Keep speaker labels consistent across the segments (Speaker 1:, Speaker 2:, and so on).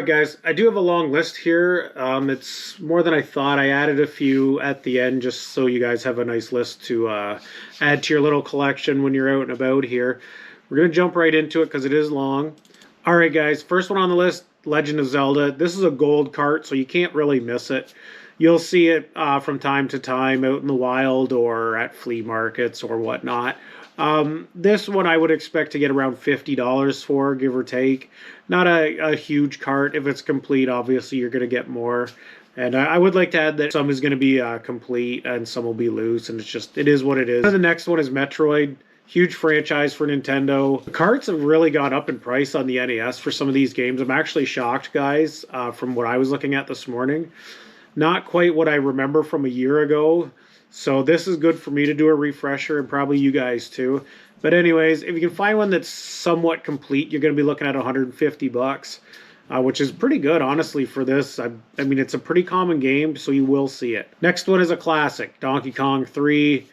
Speaker 1: Alright guys, I do have a long list here. It's more than I thought. I added a few at the end just so you guys have a nice list to add to your little collection when you're out and about here. We're going to jump right into it because it is long. Alright guys, first one on the list, Legend of Zelda. This is a gold cart, so you can't really miss it. You'll see it from time to time out in the wild or at flea markets or whatnot. This one I would expect to get around $50 for, give or take. Not a huge cart. If it's complete, obviously you're going to get more. And I would like to add that some is going to be complete and some will be loose, and it is what it is. The next one is Metroid. Huge franchise for Nintendo. The carts have really gone up in price on the NES for some of these games. I'm actually shocked, guys, from what I was looking at this morning. Not quite what I remember from a year ago. So this is good for me to do a refresher, and probably you guys too. But anyways, if you can find one that's somewhat complete, you're going to be looking at 150 bucks, which is pretty good, honestly, for this. I mean, it's a pretty common game, so you will see it. Next one is a classic, Donkey Kong 3.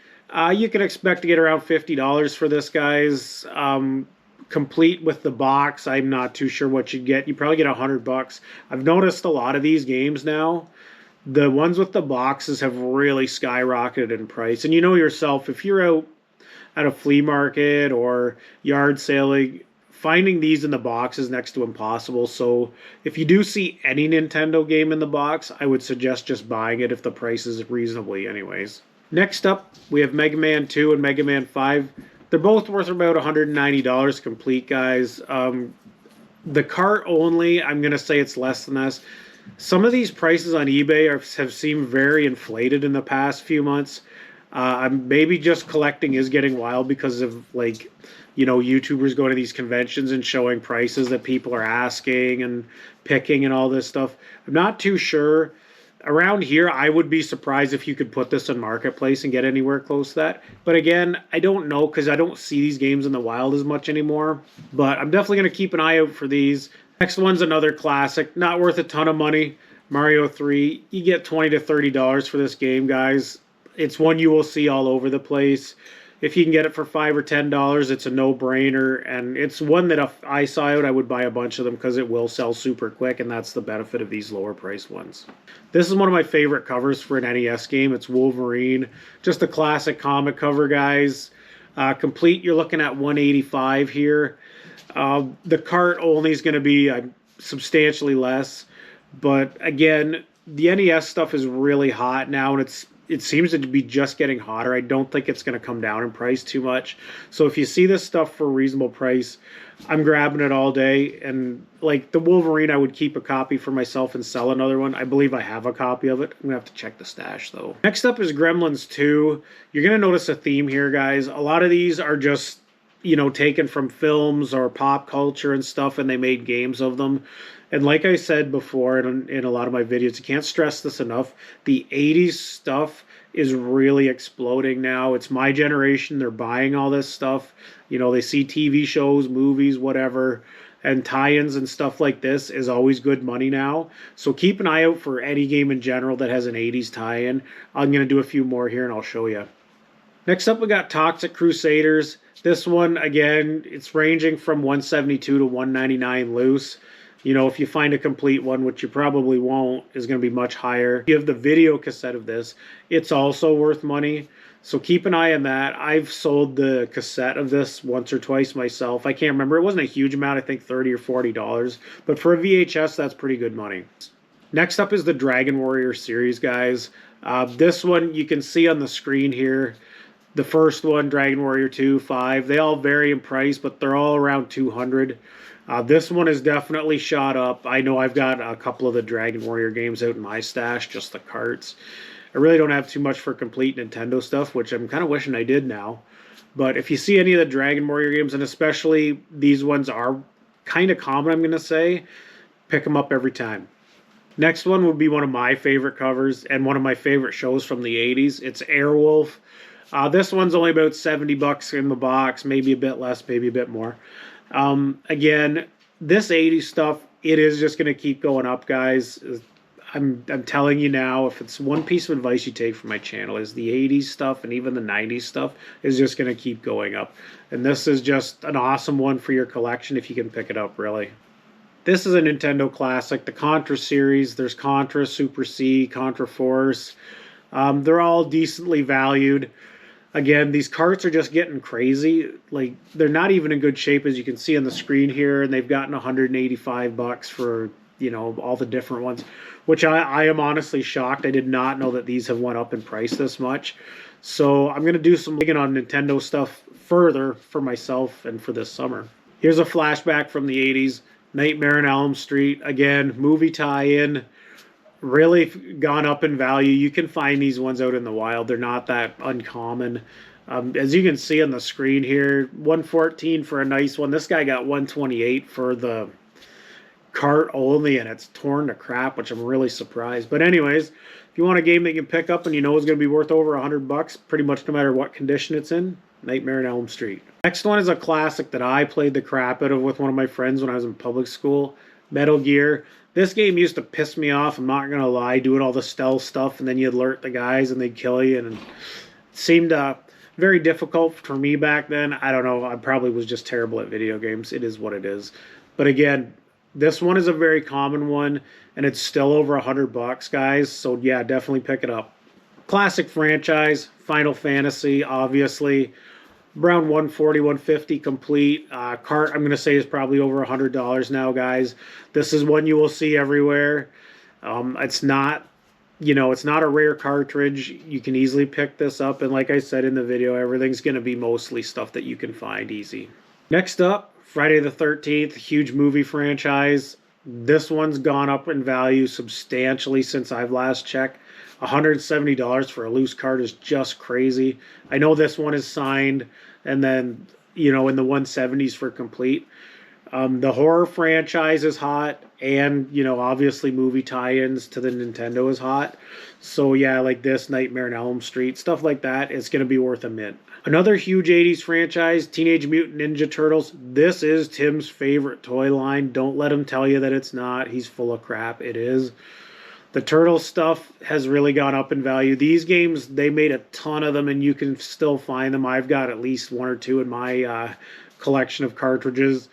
Speaker 1: You can expect to get around $50 for this, guys. Complete with the box, I'm not too sure what you'd get. You probably get 100 bucks. I've noticed a lot of these games now, the ones with the boxes have really skyrocketed in price. And you know yourself, if you're out at a flea market or yard sale, finding these in the box is next to impossible. So if you do see any Nintendo game in the box, I would suggest just buying it if the price is reasonably anyways. Next up, we have Mega Man 2 and Mega Man 5. They're both worth about $190 complete, guys. The cart only, I'm going to say it's less than this. Some of these prices on eBay have seemed very inflated in the past few months. Maybe just collecting is getting wild because of, like, you know, YouTubers going to these conventions and showing prices that people are asking and picking and all this stuff. I'm not too sure. Around here, I would be surprised if you could put this on Marketplace and get anywhere close to that. But again, I don't know because I don't see these games in the wild as much anymore. But I'm definitely going to keep an eye out for these. Next one's another classic, not worth a ton of money, Mario 3. You get $20 to $30 for this game, guys. It's one you will see all over the place. If you can get it for $5 or $10, it's a no-brainer, and it's one that if I saw out, I would buy a bunch of them because it will sell super quick, and that's the benefit of these lower-priced ones. This is one of my favorite covers for an NES game. It's Wolverine, just a classic comic cover, guys. Complete, you're looking at $185 here. The cart only is going to be substantially less, but again, the NES stuff is really hot now, and it seems to be just getting hotter. I don't think it's going to come down in price too much. So if you see this stuff for a reasonable price, I'm grabbing it all day. And like the Wolverine, I would keep a copy for myself and sell another one. I believe I have a copy of it. I'm going to have to check the stash though. Next up is Gremlins 2. You're going to notice a theme here, guys. A lot of these are just, you know, taken from films or pop culture and stuff, and they made games of them. And like I said before in a lot of my videos, you can't stress this enough, the 80s stuff is really exploding now. It's my generation. They're buying all this stuff. You know, they see TV shows, movies, whatever, and tie-ins and stuff like this is always good money now. So keep an eye out for any game in general that has an 80s tie-in. I'm going to do a few more here and I'll show you. Next up, we got Toxic Crusaders. This one, again, it's ranging from $172 to $199 loose. You know, if you find a complete one, which you probably won't, is going to be much higher. If you have the video cassette of this, it's also worth money. So keep an eye on that. I've sold the cassette of this once or twice myself. I can't remember. It wasn't a huge amount, I think $30 or $40. But for a VHS, that's pretty good money. Next up is the Dragon Warrior series, guys. This one you can see on the screen here. The first one, Dragon Warrior 2, 5, they all vary in price, but they're all around $200. This one is definitely shot up. I know I've got a couple of the Dragon Warrior games out in my stash, just the carts. I really don't have too much for complete Nintendo stuff, which I'm kind of wishing I did now. But if you see any of the Dragon Warrior games, and especially these ones are kind of common, I'm going to say, pick them up every time. Next one would be one of my favorite covers and one of my favorite shows from the 80s. It's Airwolf. This one's only about 70 bucks in the box, maybe a bit less, maybe a bit more. Again, this 80s stuff, it is just going to keep going up, guys. I'm telling you now, if it's one piece of advice you take from my channel, is the 80s stuff and even the 90s stuff is just going to keep going up. And this is just an awesome one for your collection if you can pick it up, really. This is a Nintendo classic, the Contra series. There's Contra, Super C, Contra Force. They're all decently valued. Again, these carts are just getting crazy. Like, they're not even in good shape, as you can see on the screen here, and they've gotten 185 bucks for, all the different ones, which I am honestly shocked. I did not know that these have went up in price this much. So I'm going to do some digging on Nintendo stuff further for myself and for this summer. Here's a flashback from the 80s. Nightmare on Elm Street. Again, movie tie-in. Really gone up in value. You can find these ones out in the wild. They're not that uncommon. As you can see on the screen here, 114 for a nice one. This guy got 128 for the cart only, and it's torn to crap, which I'm really surprised. But anyways, if you want a game that you can pick up and you know is going to be worth over 100 bucks, pretty much no matter what condition it's in, Nightmare on Elm Street. Next one is a classic that I played the crap out of with one of my friends when I was in public school, Metal Gear. This game used to piss me off, I'm not going to lie, doing all the stealth stuff, and then you'd alert the guys and they'd kill you, and it seemed very difficult for me back then. I don't know, I probably was just terrible at video games. It is what it is. But again, this one is a very common one, and it's still over 100 bucks, guys, so yeah, definitely pick it up. Classic franchise, Final Fantasy, obviously. Around 140, 150 complete. Cart, I'm going to say, is probably over $100 now, guys. This is one you will see everywhere. It's not, it's not a rare cartridge. You can easily pick this up. And like I said in the video, everything's going to be mostly stuff that you can find easy. Next up, Friday the 13th, huge movie franchise. This one's gone up in value substantially since I've last checked. $170 for a loose card is just crazy. I know this one is signed, and then, in the 170s for complete. The horror franchise is hot, and, obviously movie tie-ins to the Nintendo is hot. So, yeah, like this, Nightmare on Elm Street, stuff like that, it's going to be worth a mint. Another huge 80s franchise, Teenage Mutant Ninja Turtles. This is Tim's favorite toy line. Don't let him tell you that it's not. He's full of crap. It is. The Turtle stuff has really gone up in value. These games, they made a ton of them, and you can still find them. I've got at least one or two in my collection of cartridges.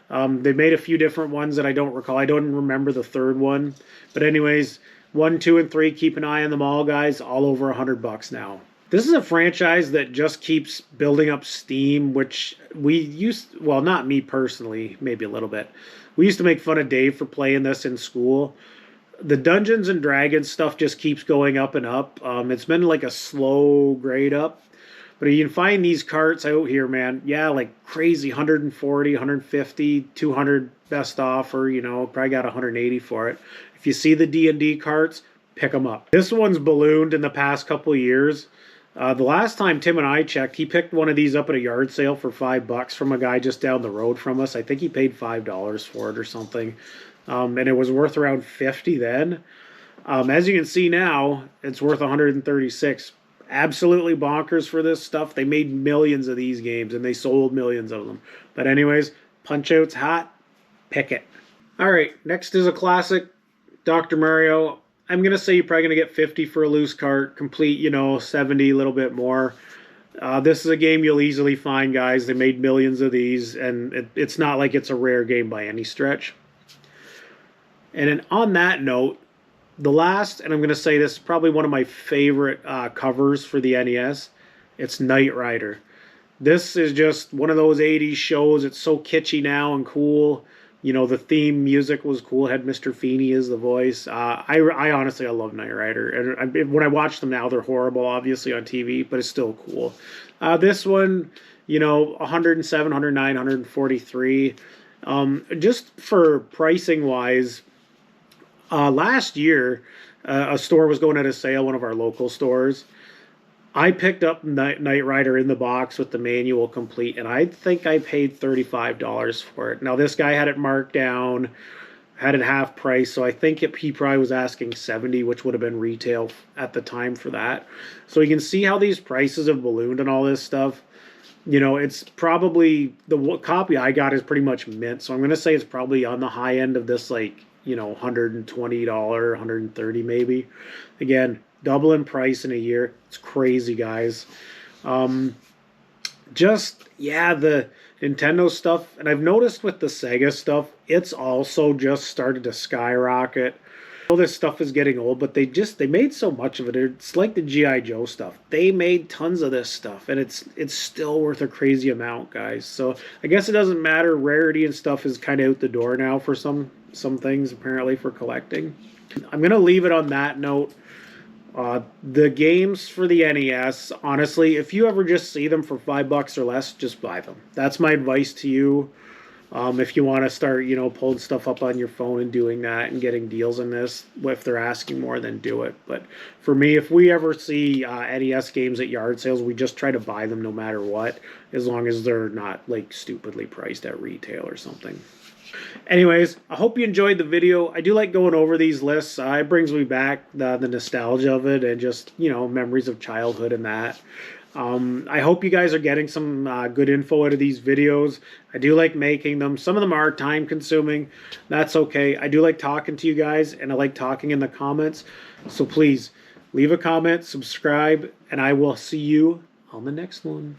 Speaker 1: They made a few different ones that I don't recall. I don't remember the third one. But anyways, 1, 2, and 3, keep an eye on them all, guys. All over 100 bucks now. This is a franchise that just keeps building up steam, which we used, well, not me personally, maybe a little bit. We used to make fun of Dave for playing this in school. The Dungeons and Dragons stuff just keeps going up and up. It's been like a slow grade up. But you can find these carts out here, man. Yeah, like crazy, 140, 150, 200 best offer, probably got 180 for it. If you see the D&D carts, pick them up. This one's ballooned in the past couple of years. The last time Tim and I checked, he picked one of these up at a yard sale for $5 from a guy just down the road from us. I think he paid $5 for it or something. And it was worth around 50 then. As you can see now, it's worth 136. Absolutely bonkers for this stuff. They made millions of these games, and they sold millions of them. But anyways, Punch-Out's hot. Pick it. All right, next is a classic, Dr. Mario. I'm going to say you're probably going to get 50 for a loose cart. Complete, 70, a little bit more. This is a game you'll easily find, guys. They made millions of these, and it's not like it's a rare game by any stretch. And then on that note, the last, and I'm going to say this is probably one of my favorite covers for the NES. It's Knight Rider. This is just one of those 80s shows. It's so kitschy now and cool. The theme music was cool. It had Mr. Feeney as the voice. I honestly, I love Knight Rider. And when I watch them now, they're horrible, obviously, on TV, but it's still cool. This one, 107, 109, 143. Just for pricing wise, last year, a store was going at a sale, one of our local stores. I picked up Knight Rider in the box with the manual complete, and I think I paid $35 for it. Now, this guy had it marked down, had it half price, so I think he probably was asking $70, which would have been retail at the time for that. So you can see how these prices have ballooned and all this stuff. It's probably, the copy I got is pretty much mint, so I'm going to say it's probably on the high end of this, like, $120, $130 maybe. Again, double in price in a year. It's crazy, guys. The Nintendo stuff, and I've noticed with the Sega stuff, it's also just started to skyrocket. I know this stuff is getting old, but they made so much of it. It's like the GI Joe stuff. They made tons of this stuff, and it's still worth a crazy amount, guys. So I guess it doesn't matter. Rarity and stuff is kind of out the door now for some things, apparently, for collecting. I'm gonna leave it on that note. The games for the NES, honestly, if you ever just see them for $5 or less, just buy them. That's my advice to you. If you want to start, pulling stuff up on your phone and doing that and getting deals in this, if they're asking more, then do it. But for me, if we ever see NES games at yard sales, we just try to buy them no matter what, as long as they're not like stupidly priced at retail or something. Anyways, I hope you enjoyed the video. I do like going over these lists. It brings me back the nostalgia of it and just, memories of childhood and that. I hope you guys are getting some good info out of these videos. I do like making them. Some of them are time consuming. That's okay. I do like talking to you guys, and I like talking in the comments. So please leave a comment, subscribe, and I will see you on the next one.